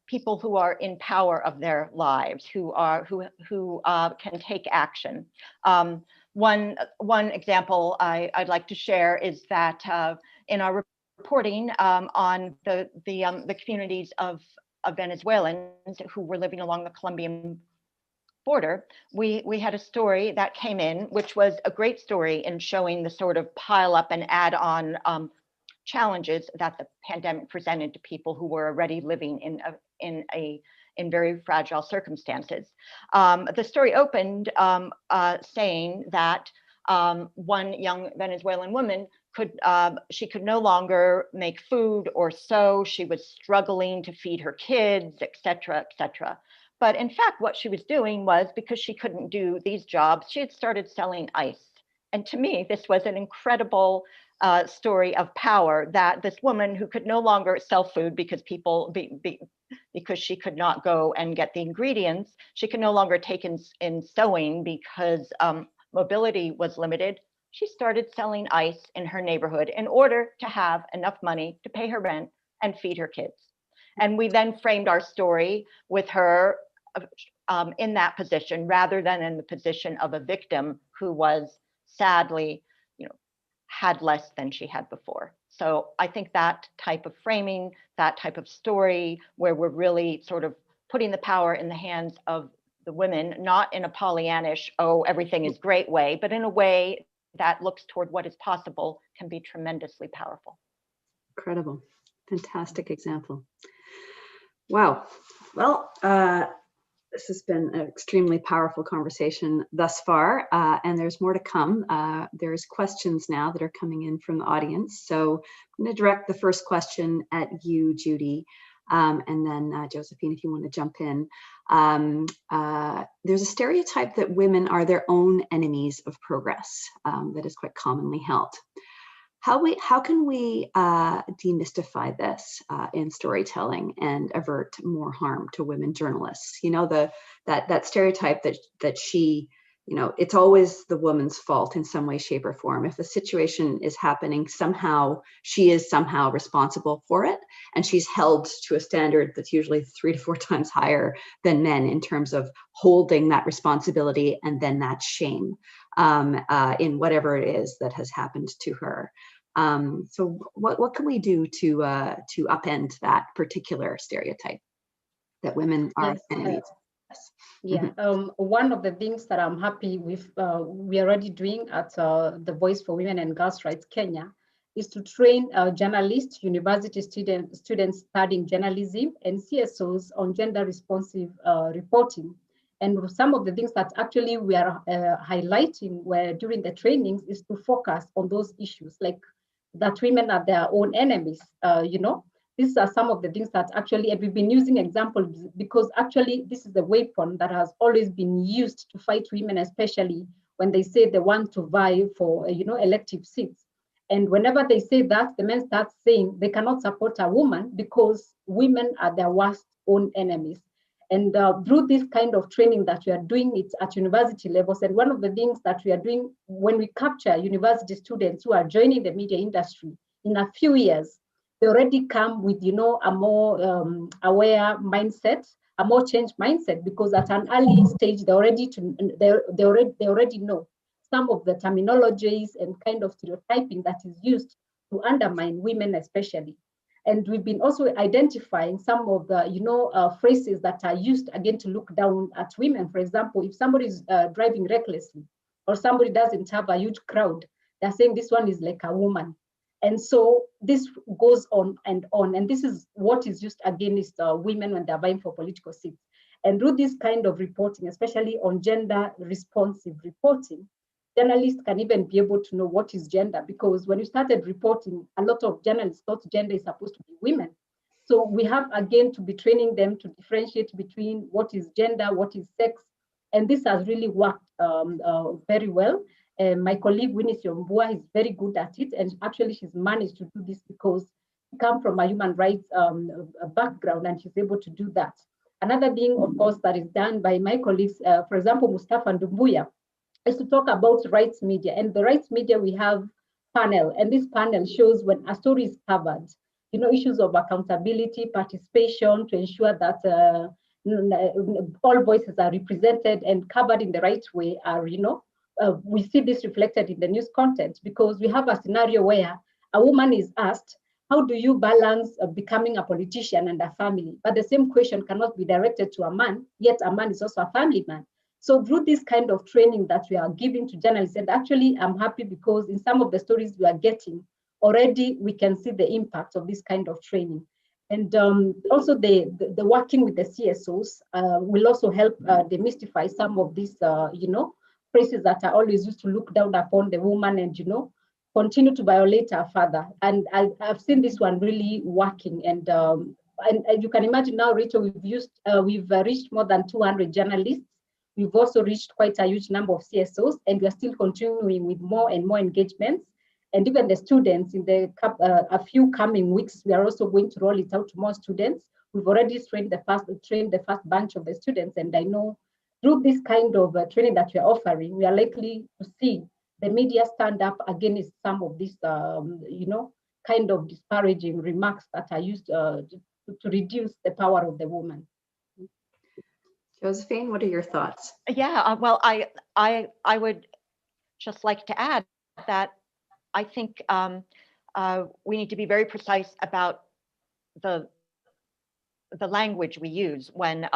people who are in power of their lives, who can take action. One example I'd like to share is that in our reporting on the communities of Venezuelans who were living along the Colombian border, we had a story that came in, which was a great story in showing the sort of pile up and add on challenges that the pandemic presented to people who were already living in very fragile circumstances. The story opened saying that one young Venezuelan woman could no longer make food or sew. She was struggling to feed her kids, et cetera, et cetera. But in fact, what she was doing was, because she couldn't do these jobs, she had started selling ice. And to me, this was an incredible story of power, that this woman who could no longer sell food because because she could not go and get the ingredients, she could no longer take in sewing because mobility was limited. She started selling ice in her neighborhood in order to have enough money to pay her rent and feed her kids. And we then framed our story with her in that position, rather than in the position of a victim who was sadly, had less than she had before. So I think that type of framing, that type of story, where we're really sort of putting the power in the hands of the women, not in a Pollyannish, oh, everything is great way, but in a way that looks toward what is possible, can be tremendously powerful. Incredible. Fantastic example. Wow. Well, this has been an extremely powerful conversation thus far, and there's more to come. There's questions now that are coming in from the audience. So I'm going to direct the first question at you, Judy, and then Josephine, if you want to jump in. There's a stereotype that women are their own enemies of progress that is quite commonly held. How can we demystify this in storytelling and avert more harm to women journalists? That stereotype that she, it's always the woman's fault in some way, shape, or form. If the situation is happening, somehow she is somehow responsible for it, and she's held to a standard that's usually 3 to 4 times higher than men in terms of holding that responsibility and then that shame in whatever it is that has happened to her. So what can we do to upend that particular stereotype that women are enemies? Yeah, one of the things that I'm happy with, we are already doing at the Voice for Women and Girls' Rights Kenya, is to train journalists, university students studying journalism, and CSOs on gender responsive reporting. And some of the things that actually we are highlighting during the trainings is to focus on those issues, like that women are their own enemies. These are some of the things that actually, and we've been using examples because actually this is the weapon that has always been used to fight women, especially when they say they want to vie for, elective seats. And whenever they say that, the men start saying they cannot support a woman because women are their worst own enemies. And through this kind of training that we are doing it at university levels, and one of the things that we are doing when we capture university students who are joining the media industry in a few years, they already come with, a more aware mindset, a more changed mindset, because at an early stage, they already know some of the terminologies and kind of stereotyping that is used to undermine women especially. And we've been also identifying some of the, phrases that are used again to look down at women. For example, if somebody is driving recklessly or somebody doesn't have a huge crowd, they're saying this one is like a woman. And so this goes on. And this is what is used against women when they're vying for political seats. And through this kind of reporting, especially on gender responsive reporting, journalists can even be able to know what is gender, because when you started reporting, a lot of journalists thought gender is supposed to be women. So we have again to be training them to differentiate between what is gender, what is sex, and this has really worked very well. My colleague Winnie Siombua is very good at it, and actually she's managed to do this because she comes from a human rights background, and she's able to do that. Another thing, of course, that is done by my colleagues, for example, Mustafa Ndumbuya, is to talk about rights media. And the rights media, we have panel, and this panel shows when a story is covered, issues of accountability, participation, to ensure that all voices are represented and covered in the right way are, we see this reflected in the news content, because we have a scenario where a woman is asked, how do you balance becoming a politician and a family? But the same question cannot be directed to a man, yet a man is also a family man. So through this kind of training that we are giving to journalists, and actually I'm happy because in some of the stories we are getting, already we can see the impact of this kind of training. And also the working with the CSOs will also help demystify some of these, phrases that are always used to look down upon the woman and, continue to violate our father. And I've seen this one really working. And you can imagine now, Rachel, we've reached more than 200 journalists. We've also reached quite a huge number of CSOs, and we're still continuing with more and more engagements. And even the students in a few coming weeks, we are also going to roll it out to more students. We've already trained the first bunch of the students, and I know through this kind of training that we are offering, we are likely to see the media stand up against some of these, kind of disparaging remarks that are used to reduce the power of the woman. Josephine, what are your thoughts? Yeah, well, I would just like to add that I think we need to be very precise about the language we use when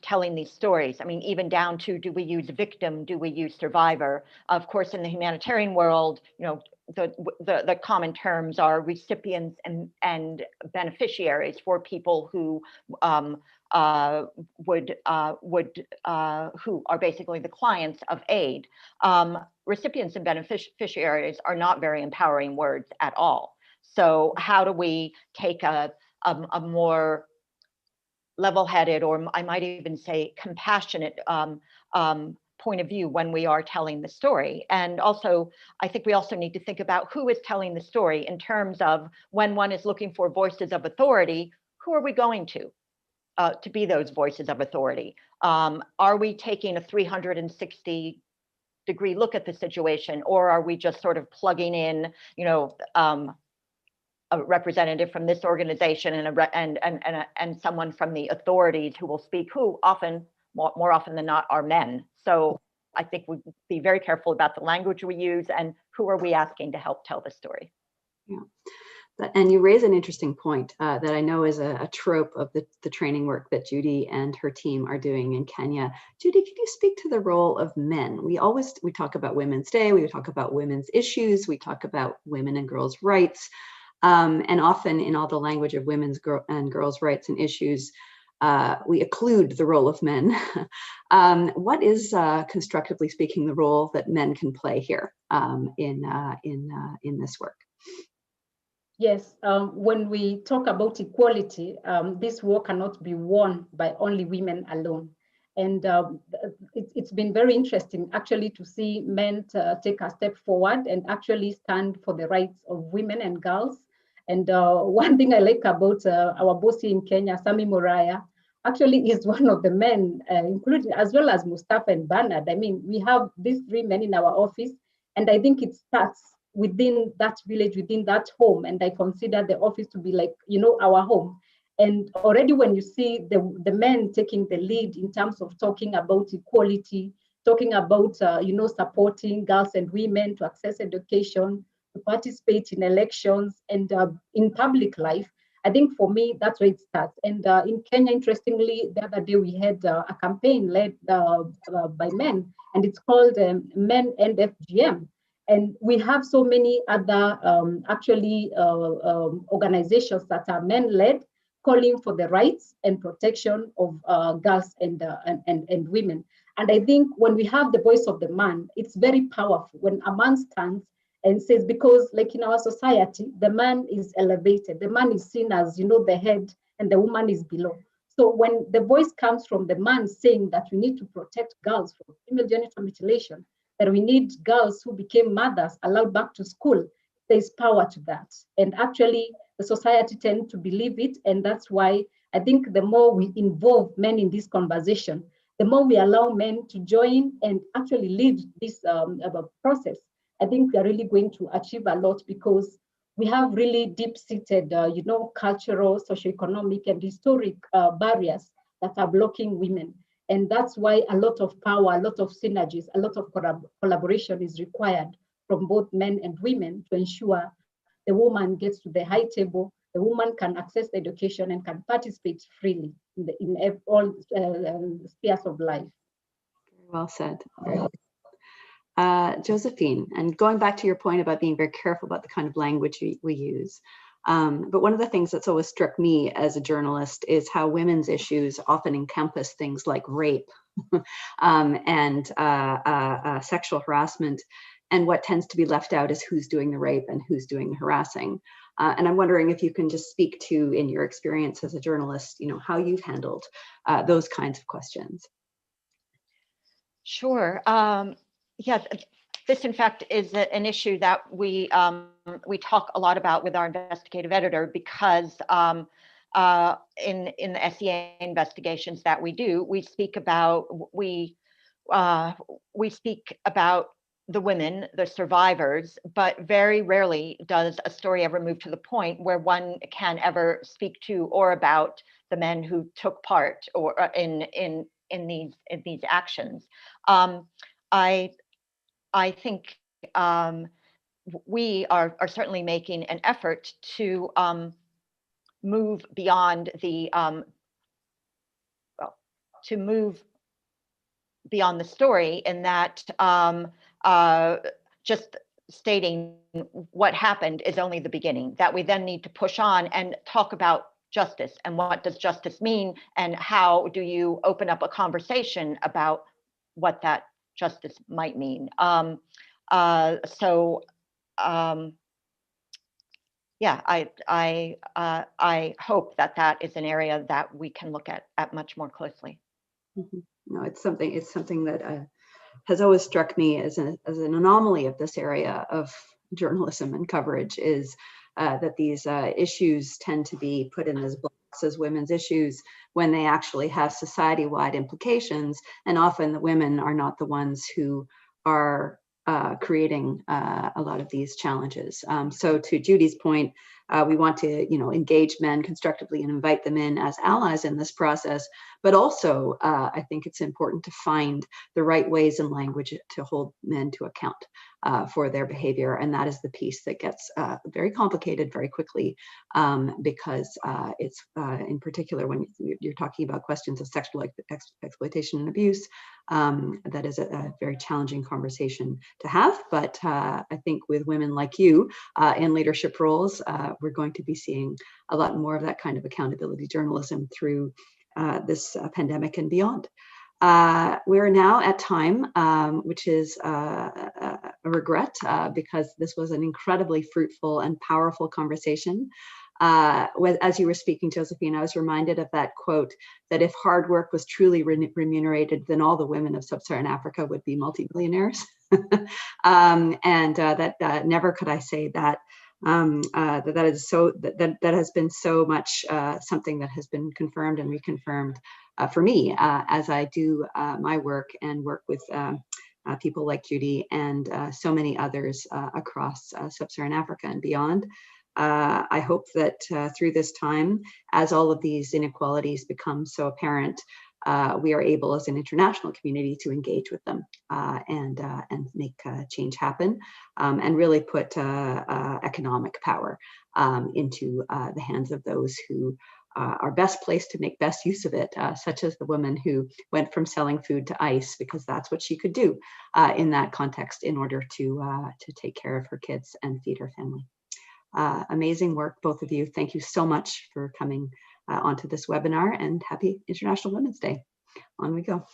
telling these stories. I mean, even down to, do we use victim? Do we use survivor? Of course, in the humanitarian world, the common terms are recipients and beneficiaries for people who who are basically the clients of aid. Recipients and beneficiaries are not very empowering words at all. So how do we take a more level-headed, or I might even say compassionate point of view when we are telling the story? And also, I think we also need to think about who is telling the story in terms of, when one is looking for voices of authority, who are we going to be those voices of authority? Are we taking a 360-degree look at the situation, or are we just sort of plugging in, a representative from this organization and someone from the authorities who will speak, who often, more often than not, are men? So I think we be very careful about the language we use and who are we asking to help tell the story. Yeah. And you raise an interesting point that I know is a trope of the training work that Judy and her team are doing in Kenya. Judy, can you speak to the role of men? We talk about Women's Day, we talk about women's issues, we talk about women and girls' rights, and often in all the language of women's and girls' rights and issues, we occlude the role of men. What is, constructively speaking, the role that men can play here in this work? Yes, when we talk about equality, this war cannot be won by only women alone. And it's been very interesting actually to see men take a step forward and actually stand for the rights of women and girls. And one thing I like about our boss here in Kenya, Sami Moraya, actually is one of the men, including as well as Mustafa and Bernard. I mean, we have these three men in our office, and I think it starts within that village, within that home. And I consider the office to be like, you know, our home. And already when you see the men taking the lead in terms of talking about equality, talking about, you know, supporting girls and women to access education, to participate in elections and in public life, I think for me, that's where it starts. And in Kenya, interestingly, the other day we had a campaign led by men, and it's called Men End FGM. And we have so many other organizations that are men-led, calling for the rights and protection of girls and women. And I think when we have the voice of the man, it's very powerful when a man stands and says, because like in our society, the man is elevated. The man is seen as, you know, the head and the woman is below. So when the voice comes from the man saying that we need to protect girls from female genital mutilation, that we need girls who became mothers allowed back to school, there's power to that. And actually, the society tends to believe it. And that's why I think the more we involve men in this conversation, the more we allow men to join and actually lead this process, I think we are really going to achieve a lot, because we have really deep-seated, you know, cultural, socioeconomic, and historic barriers that are blocking women. And that's why a lot of power, a lot of synergies, a lot of collaboration is required from both men and women to ensure the woman gets to the high table, the woman can access education and can participate freely in all spheres of life. Very well said. Very well. Josephine, and going back to your point about being very careful about the kind of language we use, but one of the things that's always struck me as a journalist is how women's issues often encompass things like rape and sexual harassment, and what tends to be left out is who's doing the rape and who's doing the harassing. And I'm wondering if you can just speak to, in your experience as a journalist, you know, how you've handled those kinds of questions. Sure. Yes, this in fact is an issue that we talk a lot about with our investigative editor, because in the SEA investigations that we do, we speak about the women, the survivors, but very rarely does a story ever move to the point where one can ever speak to or about the men who took part or in these actions. I think we are certainly making an effort to move beyond the story, in that just stating what happened is only the beginning, that we then need to push on and talk about justice, and what does justice mean, and how do you open up a conversation about what that justice might mean. Yeah, I hope that is an area that we can look at much more closely. Mm-hmm. No, it's something that has always struck me as an anomaly of this area of journalism and coverage, is that these issues tend to be put in as blocks as women's issues when they actually have society-wide implications, and often the women are not the ones who are creating a lot of these challenges. So to Judy's point, we want to, you know, engage men constructively and invite them in as allies in this process. But also, I think it's important to find the right ways and language to hold men to account for their behavior. And that is the piece that gets very complicated very quickly, because it's in particular when you're talking about questions of sexual exploitation and abuse, that is a very challenging conversation to have. But I think with women like you in leadership roles, we're going to be seeing a lot more of that kind of accountability journalism through this pandemic and beyond. We're now at time, which is a regret because this was an incredibly fruitful and powerful conversation. As you were speaking, Josephine, I was reminded of that quote that if hard work was truly remunerated, then all the women of sub-Saharan Africa would be multimillionaires. That never could I say that. That is so that has been so much something that has been confirmed and reconfirmed for me as I do my work and work with people like Judy and so many others across sub-Saharan Africa and beyond. I hope that through this time, as all of these inequalities become so apparent, we are able as an international community to engage with them and make change happen and really put economic power into the hands of those who are best placed to make best use of it, such as the woman who went from selling food to ice because that's what she could do in that context in order to take care of her kids and feed her family. Amazing work, both of you. Thank you so much for coming onto this webinar, and happy International Women's Day. On we go.